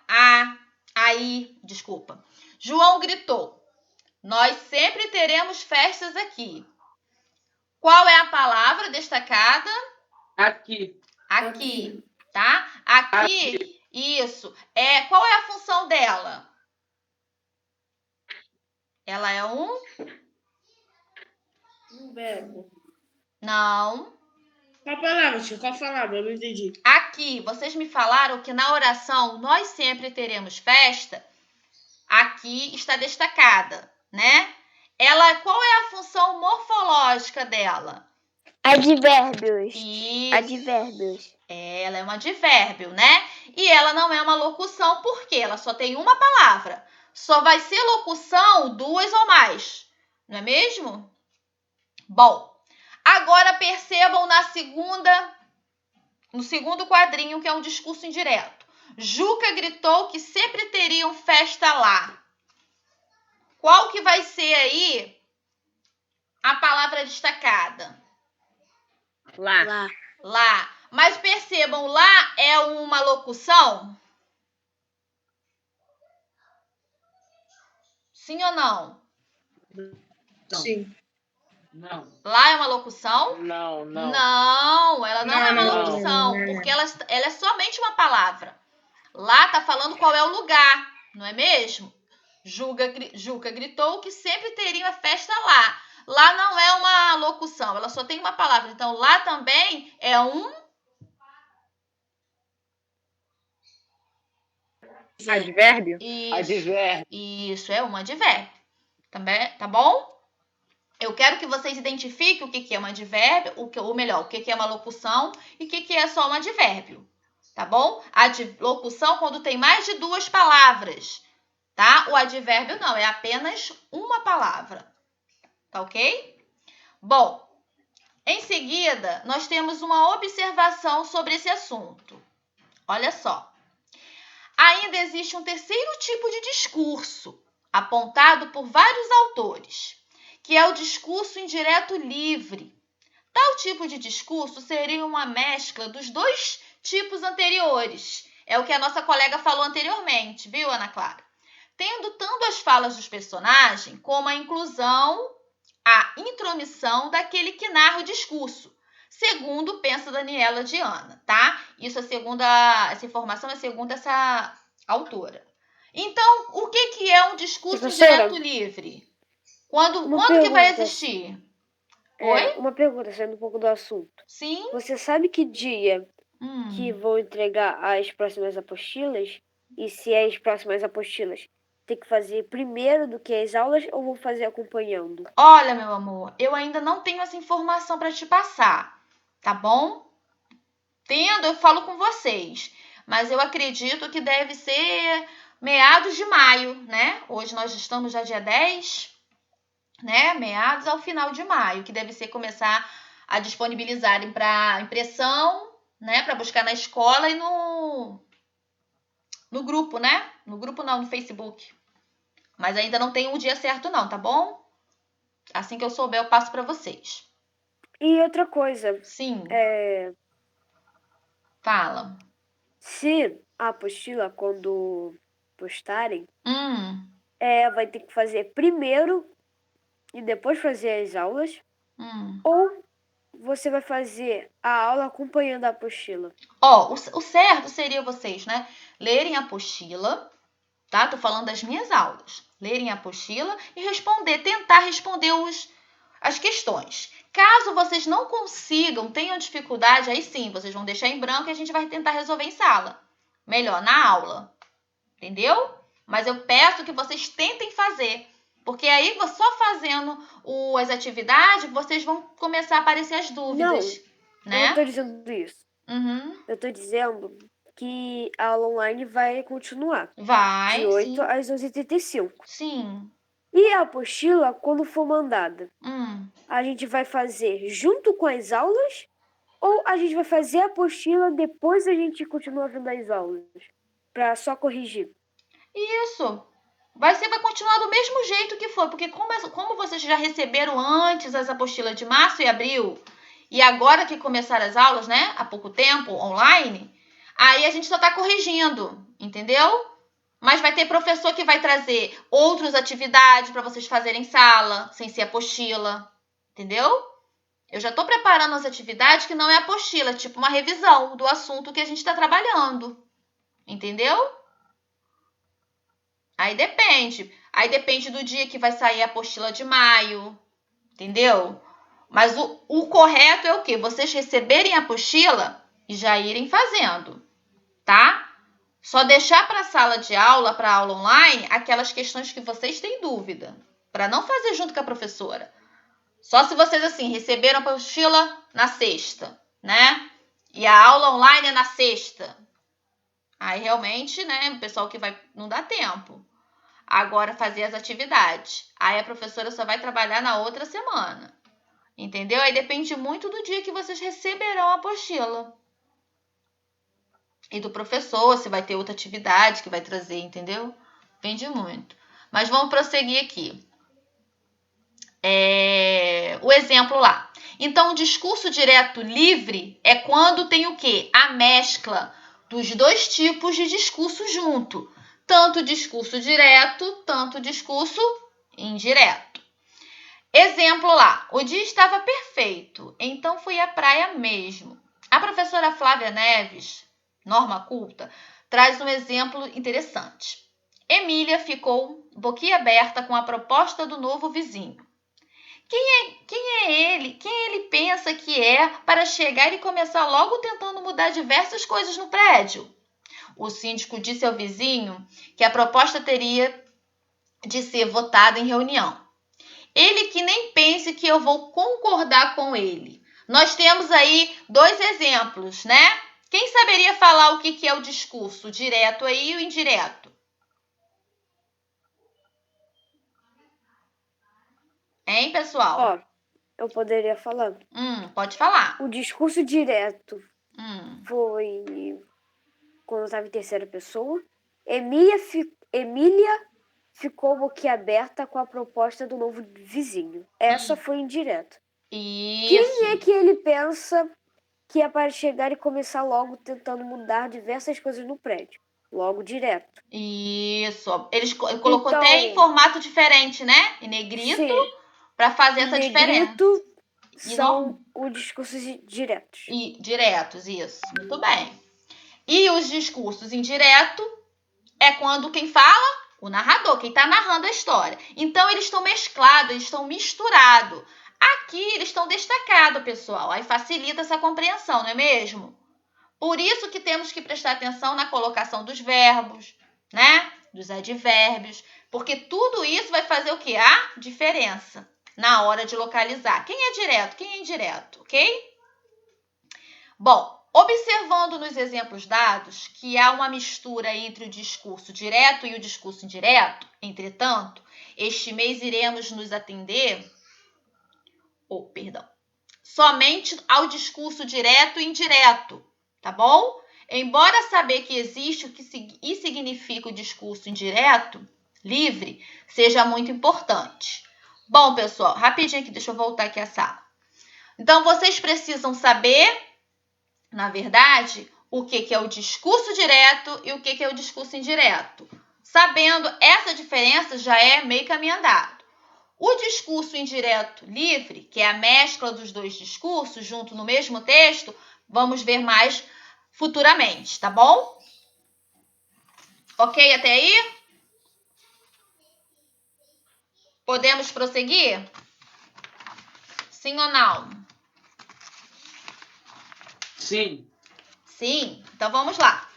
aí, desculpa. João gritou: nós sempre teremos festas aqui. Qual é a palavra destacada? Aqui. Aqui, tá? Aqui, isso. Qual é a função dela? Ela é um verbo. Não. Qual palavra, tio? Qual palavra? Eu não entendi. Aqui, vocês me falaram que na oração nós sempre teremos festa. Aqui está destacada, né? Qual é a função morfológica dela? Advérbios. Isso. Advérbios. Ela é um advérbio, né? E ela não é uma locução porque ela só tem uma palavra. Só vai ser locução 2 ou mais, não é mesmo? Bom, agora percebam no segundo quadrinho, que é um discurso indireto. Juca gritou que sempre teriam festa lá. Qual que vai ser aí a palavra destacada? Lá. Lá. Mas percebam, lá é uma locução? Sim ou não? Sim. Não. Lá é uma locução? Não. Não, ela não é uma locução, porque ela é somente uma palavra. Lá tá falando qual é o lugar, não é mesmo? Juca gritou que sempre teria festa lá. Lá não é uma locução, ela só tem uma palavra. Então, lá também é um Advérbio? Isso, é um advérbio. Também, tá bom? Eu quero que vocês identifiquem o que é um advérbio, ou melhor, o que é uma locução e o que é só um advérbio, tá bom? Locução quando tem mais de 2 palavras, tá? O advérbio não, é apenas uma palavra, tá ok? Bom, em seguida, nós temos uma observação sobre esse assunto. Olha só. Ainda existe um terceiro tipo de discurso, apontado por vários autores, que é o discurso indireto livre. Tal tipo de discurso seria uma mescla dos 2 tipos anteriores. É o que a nossa colega falou anteriormente, viu, Ana Clara? Tendo tanto as falas dos personagens como a inclusão, a intromissão daquele que narra o discurso, segundo pensa Daniela Diana, tá? Essa informação é segundo essa autora. Então, o que é um discurso Professora, indireto livre? Quando uma que vai pergunta. existir? Oi? Uma pergunta, saindo um pouco do assunto. Sim? Você sabe que dia que vão entregar as próximas apostilas? E se as próximas apostilas tem que fazer primeiro do que as aulas ou vão fazer acompanhando? Olha, meu amor, eu ainda não tenho essa informação para te passar, tá bom? Tendo, eu falo com vocês, mas eu acredito que deve ser meados de maio, né? Hoje nós estamos já dia 10, né? Meados ao final de maio, que deve ser começar a disponibilizarem para impressão, né? Para buscar na escola e no grupo, né? No grupo não, no Facebook. Mas ainda não tem um dia certo não, tá bom? Assim que eu souber, eu passo para vocês. E outra coisa. Sim. Fala. Se a apostila, quando postarem, vai ter que fazer primeiro e depois fazer as aulas, ou você vai fazer a aula acompanhando a apostila? O certo seria vocês, né, lerem a apostila, tá? Tô falando das minhas aulas. Lerem a apostila e tentar responder as questões. Caso vocês não consigam, tenham dificuldade, aí sim, vocês vão deixar em branco e a gente vai tentar resolver em sala. Melhor, na aula. Entendeu? Mas eu peço que vocês tentem fazer. Porque aí, só fazendo as atividades, vocês vão começar a aparecer as dúvidas. Não, eu não tô dizendo isso. Eu tô dizendo que a aula online vai continuar. Vai, de 8 sim. às 11h35. Sim. E a apostila, quando for mandada, a gente vai fazer junto com as aulas? Ou a gente vai fazer a apostila, depois a gente continua vendo as aulas? Pra só corrigir? Isso. Vai continuar do mesmo jeito que foi. Porque como vocês já receberam antes as apostilas de março e abril, e agora que começaram as aulas, né? Há pouco tempo, online, aí a gente só tá corrigindo, entendeu? Mas vai ter professor que vai trazer outras atividades para vocês fazerem em sala, sem ser apostila, entendeu? Eu já tô preparando as atividades que não é apostila, tipo uma revisão do assunto que a gente está trabalhando, entendeu? Aí depende do dia que vai sair a apostila de maio, entendeu? Mas o correto é o quê? Vocês receberem a apostila e já irem fazendo, tá? Só deixar para a sala de aula, para a aula online, aquelas questões que vocês têm dúvida, para não fazer junto com a professora. Só se vocês, assim, receberam a apostila na sexta, né? E a aula online é na sexta. Aí, realmente, né, o pessoal que vai, não dá tempo. Agora, fazer as atividades. Aí, a professora só vai trabalhar na outra semana. Entendeu? Aí, depende muito do dia que vocês receberão a apostila. E do professor, se vai ter outra atividade que vai trazer, entendeu? Depende muito. Mas vamos prosseguir aqui. O exemplo lá. Então, o discurso direto livre é quando tem o quê? A mescla dos 2 tipos de discurso junto. Tanto discurso direto, tanto discurso indireto. Exemplo lá. O dia estava perfeito, então fui à praia mesmo. A professora Flávia Neves, norma culta, traz um exemplo interessante. Emília ficou boquiaberta com a proposta do novo vizinho. Quem é ele? Quem ele pensa que é para chegar e começar logo tentando mudar diversas coisas no prédio? O síndico disse ao vizinho que a proposta teria de ser votada em reunião. Ele que nem pense que eu vou concordar com ele. Nós temos aí 2 exemplos, né? Quem saberia falar o que é o discurso direto aí e o indireto? Hein, pessoal? Ó, eu poderia falar. Pode falar. O discurso direto foi quando eu estava em terceira pessoa. Emília ficou boquiaberta com a proposta do novo vizinho. Essa foi indireta. Isso. Quem é que ele pensa que é para chegar e começar logo tentando mudar diversas coisas no prédio? Logo direto. Isso. Ele colocou Então, até em formato diferente, né? Em negrito, para fazer essa diferença. São os discursos diretos. Diretos, isso. Muito bem. E os discursos indiretos é quando quem fala? O narrador, quem está narrando a história. Então, eles estão mesclados, eles estão misturados. Aqui, eles estão destacados, pessoal. Aí facilita essa compreensão, não é mesmo? Por isso que temos que prestar atenção na colocação dos verbos, né? Dos advérbios. Porque tudo isso vai fazer o quê? A diferença na hora de localizar. Quem é direto, quem é indireto, ok? Bom, observando nos exemplos dados que há uma mistura entre o discurso direto e o discurso indireto, entretanto, este mês iremos nos atender, somente ao discurso direto e indireto, tá bom? Embora saber que existe o que significa o discurso indireto, livre, seja muito importante. Bom, pessoal, rapidinho aqui, deixa eu voltar aqui a sala. Então, vocês precisam saber, na verdade, o que é o discurso direto e o que é o discurso indireto. Sabendo essa diferença, já é meio caminho andado. O discurso indireto livre, que é a mescla dos 2 discursos junto no mesmo texto, vamos ver mais futuramente, tá bom? Ok até aí? Podemos prosseguir? Sim ou não? Sim. Sim, então vamos lá.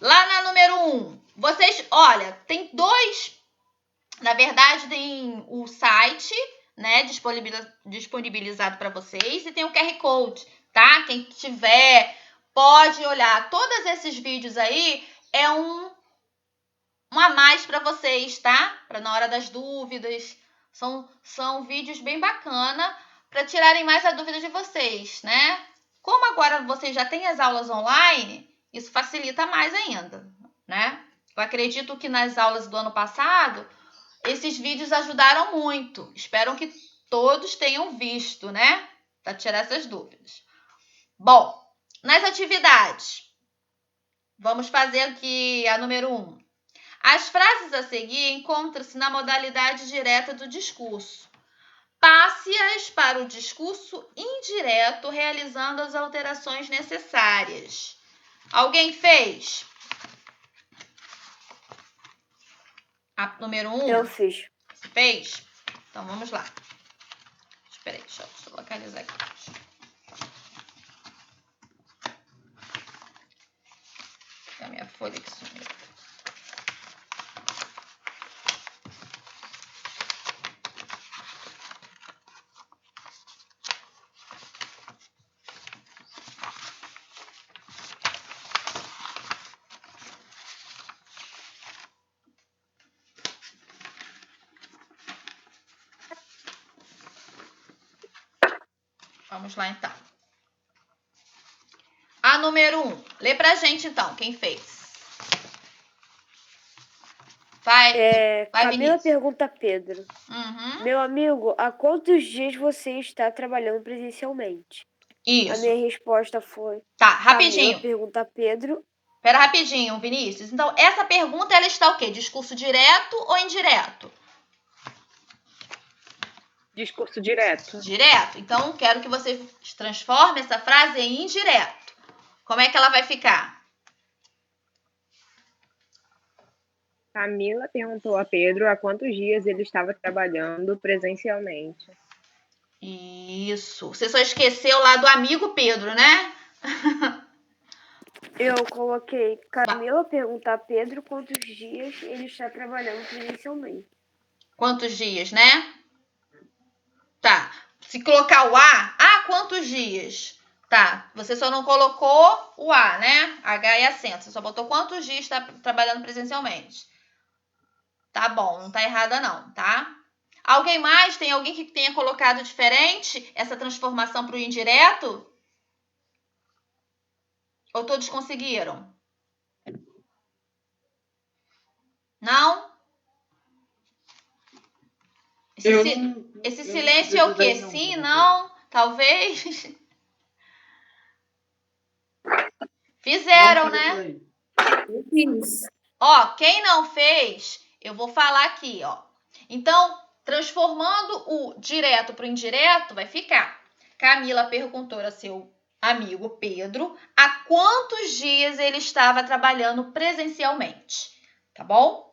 Lá na número 1, vocês, olha, tem 2, na verdade tem o site, né, disponibilizado para vocês e tem o QR Code, tá? Quem tiver pode olhar. Todos esses vídeos aí é um a mais para vocês, tá? Para na hora das dúvidas. São vídeos bem bacana para tirarem mais a dúvida de vocês, né? Como agora vocês já têm as aulas online, isso facilita mais ainda, né? Eu acredito que nas aulas do ano passado, esses vídeos ajudaram muito. Espero que todos tenham visto, né? Para tirar essas dúvidas. Bom, nas atividades, vamos fazer aqui a número 1. As frases a seguir encontram-se na modalidade direta do discurso. Passe-as para o discurso indireto, realizando as alterações necessárias. Alguém fez? A número 1? Eu fiz. Você fez? Então, vamos lá. Espera aí, deixa eu localizar aqui. A minha folha que sumiu. Vamos lá, então. A número 1. Lê pra gente, então, quem fez. Vai, Camila Vinícius. pergunta a Pedro. Meu amigo, há quantos dias você está trabalhando presencialmente? Isso. A minha resposta foi... Tá, rapidinho. Camila pergunta a Pedro. Espera rapidinho, Vinícius. Então, essa pergunta, ela está o quê? Discurso direto ou indireto? Discurso direto. Direto. Então, quero que você transforme essa frase em indireto. Como é que ela vai ficar? Camila perguntou a Pedro há quantos dias ele estava trabalhando presencialmente. Isso. Você só esqueceu lá do amigo Pedro, né? Eu coloquei Camila perguntar a Pedro quantos dias ele está trabalhando presencialmente. Quantos dias, né? Tá. Se colocar o A, quantos dias? Tá. Você só não colocou o A, né? H e acento. Você só botou quantos dias está trabalhando presencialmente. Tá bom, não tá errada não, tá? Alguém mais? Tem alguém que tenha colocado diferente essa transformação para o indireto? Ou todos conseguiram? Não? Esse silêncio é o quê? Sim, não? Talvez? Fizeram, né? Isso. Ó, quem não fez, eu vou falar aqui, ó. Então, transformando o direto para o indireto, vai ficar. Camila perguntou a seu amigo Pedro há quantos dias ele estava trabalhando presencialmente, tá bom?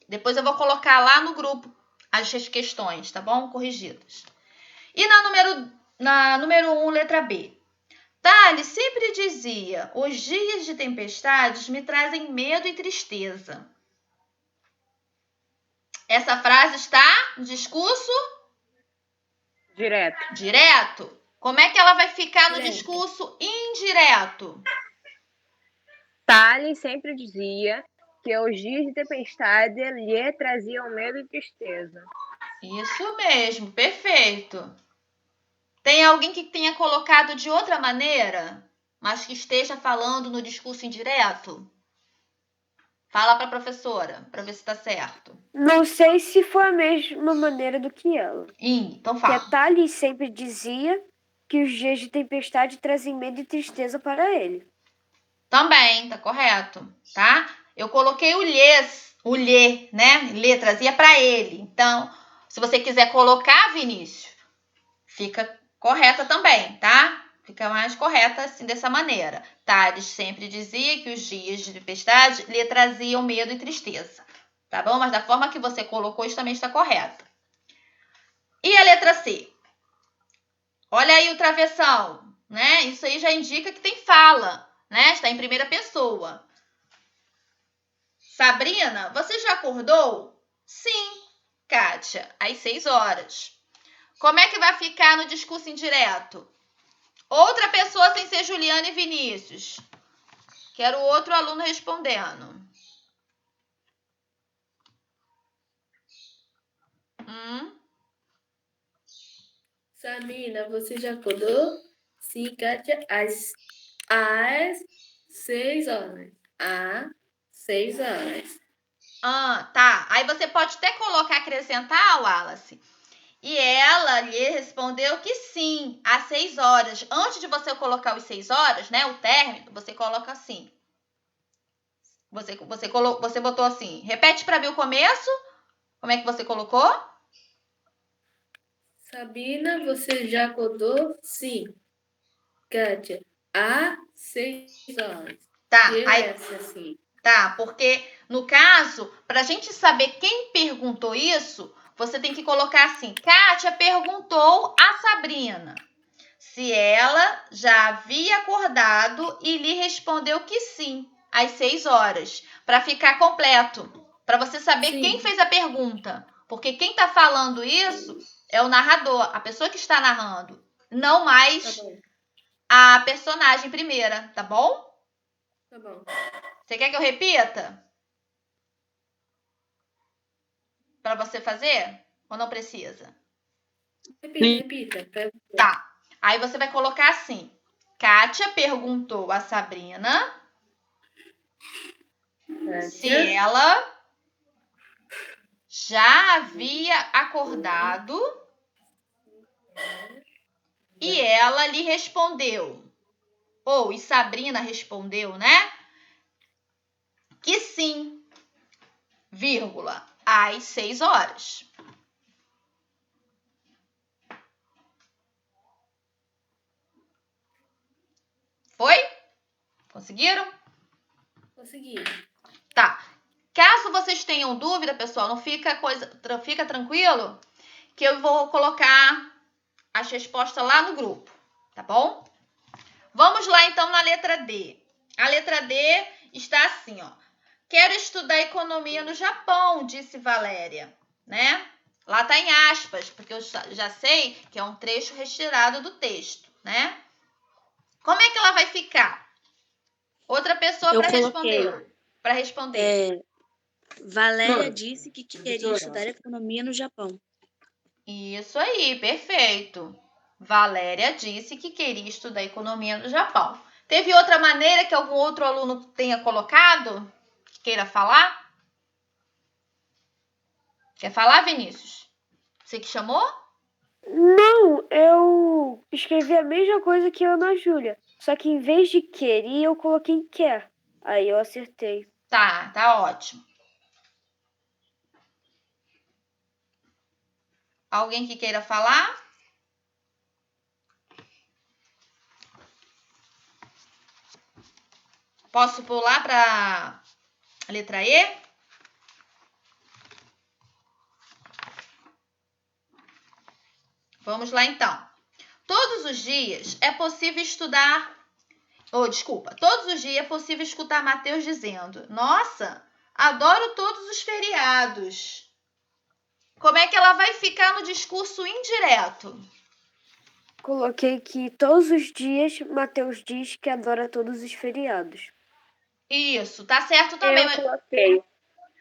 Depois eu vou colocar lá no grupo as questões, tá bom? Corrigidas. E na número 1, letra B. Thales sempre dizia: os dias de tempestades me trazem medo e tristeza. Essa frase está no discurso? Direto. Direto. Como é que ela vai ficar no Direto. discurso indireto? Thales sempre dizia que os dias de tempestade lhe traziam medo e tristeza. Isso mesmo, perfeito. Tem alguém que tenha colocado de outra maneira, mas que esteja falando no discurso indireto? Fala para a professora, para ver se está certo. Não sei se foi a mesma maneira do que ela. Então Que a fala. Thales sempre dizia que os dias de tempestade trazem medo e tristeza para ele. Também, tá correto, tá? Eu coloquei o lhe, né? Lê trazia para ele. Então, se você quiser colocar, Vinícius, fica correta também, tá? Fica mais correta assim, dessa maneira. Thales sempre dizia que os dias de tempestade lhe traziam medo e tristeza. Tá bom? Mas da forma que você colocou, isso também está correto. E a letra C? Olha aí o travessão, né? Isso aí já indica que tem fala, né? Está em primeira pessoa. Sabrina, você já acordou? Sim, Kátia, às 6 horas. Como é que vai ficar no discurso indireto? Outra pessoa sem ser Juliana e Vinícius. Quero outro aluno respondendo. Sabrina, você já acordou? Sim, Kátia, às 6 horas. Às 6 horas. Tá. Aí você pode até acrescentar, Wallace. E ela lhe respondeu que sim, às 6 horas. Antes de você colocar os 6 horas, né, o término, você coloca assim. Você botou assim. Repete para mim o começo. Como é que você colocou? Sabrina, você já acordou? Sim. Kátia, às 6 horas. Tá. Aí, assim. Tá, porque no caso, para a gente saber quem perguntou isso, você tem que colocar assim: Kátia perguntou a Sabrina se ela já havia acordado e lhe respondeu que sim, às 6 horas, para ficar completo, para você saber quem fez a pergunta. Porque quem está falando isso é o narrador, a pessoa que está narrando, não mais a personagem primeira, tá bom? Tá bom. Você quer que eu repita? Para você fazer? Ou não precisa? Repita. Tá. Aí você vai colocar assim. Kátia perguntou a Sabrina se ela já havia acordado e ela lhe respondeu. E Sabrina respondeu, né? Que sim, vírgula, às 6 horas. Foi? Conseguiram? Consegui. Tá. Caso vocês tenham dúvida, pessoal, não fica tranquilo, que eu vou colocar as respostas lá no grupo, tá bom? Vamos lá, então, na letra D. A letra D está assim, ó. Quero estudar economia no Japão, disse Valéria, né? Lá tá em aspas, porque eu já sei que é um trecho retirado do texto, né? Como é que ela vai ficar? Outra pessoa para responder. Valéria disse que queria estudar economia no Japão. Isso aí, perfeito. Valéria disse que queria estudar economia no Japão. Teve outra maneira que algum outro aluno tenha colocado? Que queira falar? Quer falar, Vinícius? Você que chamou? Não, eu escrevi a mesma coisa que a Ana Júlia. Só que em vez de queria, eu coloquei quer. Aí eu acertei. Tá ótimo. Alguém que queira falar? Posso pular para a letra E? Vamos lá, então. Todos os dias é possível todos os dias é possível escutar Mateus dizendo: Nossa, adoro todos os feriados. Como é que ela vai ficar no discurso indireto? Coloquei que todos os dias Mateus diz que adora todos os feriados. Isso, tá certo também. Eu coloquei.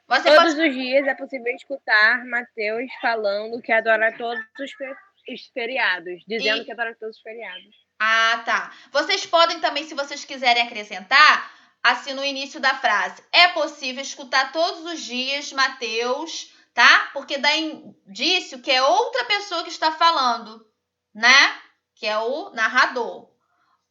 Todos os dias é possível escutar Mateus falando que adora todos os feriados, dizendo que adora todos os feriados. Ah, tá. Vocês podem também, se vocês quiserem acrescentar, assim no início da frase, é possível escutar todos os dias Mateus, tá? Porque dá indício que é outra pessoa que está falando, né? Que é o narrador.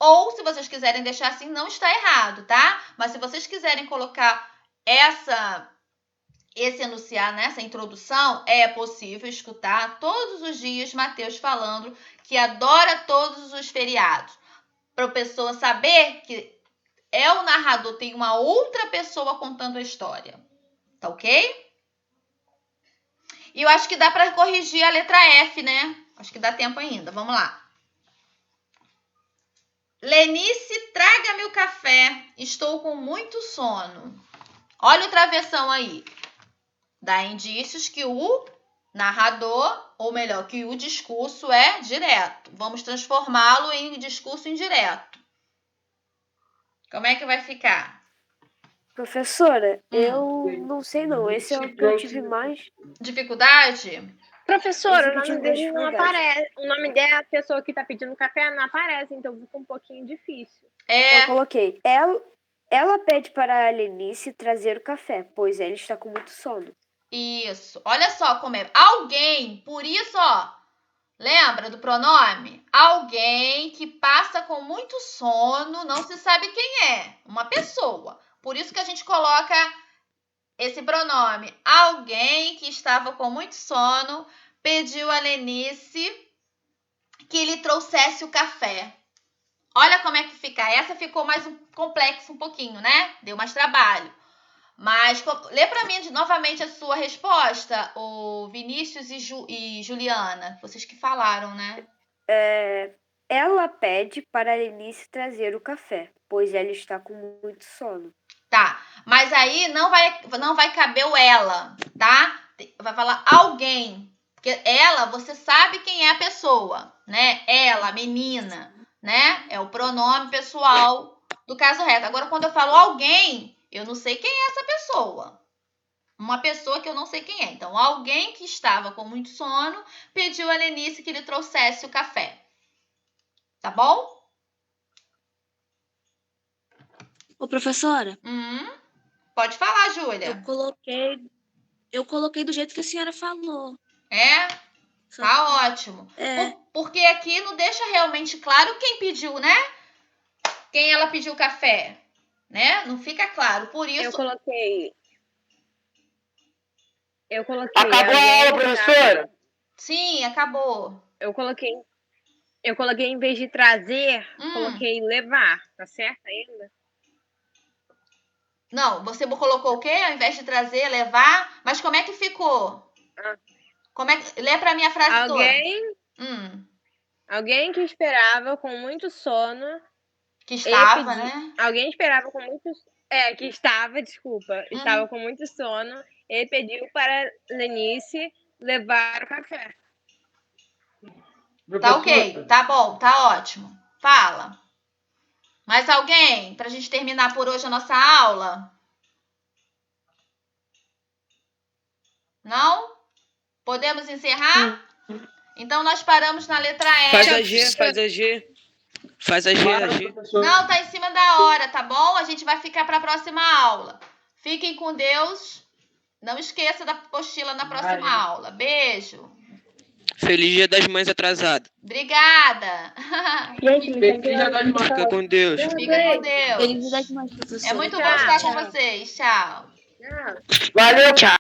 Ou, se vocês quiserem deixar assim, não está errado, tá? Mas se vocês quiserem colocar esse enunciar, né, essa introdução, é possível escutar todos os dias Mateus falando que adora todos os feriados. Para a pessoa saber que é o narrador, tem uma outra pessoa contando a história. Tá ok? E eu acho que dá para corrigir a letra F, né? Acho que dá tempo ainda. Vamos lá. Lenice, traga-me o café. Estou com muito sono. Olha o travessão aí. Dá indícios que o narrador, ou melhor, que o discurso é direto. Vamos transformá-lo em discurso indireto. Como é que vai ficar? Professora, eu não sei não. Esse é o que eu tive mais dificuldade? Professora, o nome dele não aparece. O nome da pessoa que está pedindo café não aparece, então fica um pouquinho difícil. Eu coloquei. Ela pede para a Lenice trazer o café, pois ela está com muito sono. Isso. Olha só como é. Alguém, por isso, ó. Lembra do pronome? Alguém que passa com muito sono, não se sabe quem é. Uma pessoa. Por isso que a gente coloca esse pronome. Alguém que estava com muito sono pediu a Lenice que lhe trouxesse o café. Olha como é que fica. Essa ficou mais complexo um pouquinho, né? Deu mais trabalho. Mas lê para mim novamente a sua resposta, o Vinícius e Juliana. Vocês que falaram, né? Ela pede para a Lenice trazer o café, pois ela está com muito sono. Tá, mas aí não vai caber o ela, tá? Vai falar alguém. Porque ela, você sabe quem é a pessoa, né? Ela, a menina, né? É o pronome pessoal do caso reto. Agora, quando eu falo alguém, eu não sei quem é essa pessoa. Uma pessoa que eu não sei quem é. Então, alguém que estava com muito sono pediu a Lenice que lhe trouxesse o café. Tá bom? Ô, professora. Pode falar, Júlia. Eu coloquei do jeito que a senhora falou. Tá ótimo. Porque aqui não deixa realmente claro quem pediu, né? Quem ela pediu café, né? Não fica claro. Por isso... Eu coloquei. Acabou a aula, professora? Sim, acabou. Eu coloquei em vez de trazer, coloquei levar. Tá certo ainda? Não, você colocou o quê? Ao invés de trazer, levar. Mas como é que ficou? Como é que... Lê pra mim a frase toda. Alguém que esperava com muito sono. Que estava, né? Alguém esperava com muito... estava com muito sono. Ele pediu para Lenice levar o café. Tá ok, tá bom, tá ótimo. Fala. Mais alguém? Pra gente terminar por hoje a nossa aula? Não? Podemos encerrar? Então nós paramos na letra E. Faz a G, faz a G. Faz a G, a G. Não, tá em cima da hora, tá bom? A gente vai ficar para a próxima aula. Fiquem com Deus. Não esqueça da apostila na próxima aula. Beijo. Feliz Dia das Mães atrasado. Obrigada. Gente, Fica com Deus. Fica com Deus. Felicidade mais, professor. É muito bom estar com vocês. Tchau. Valeu, tchau.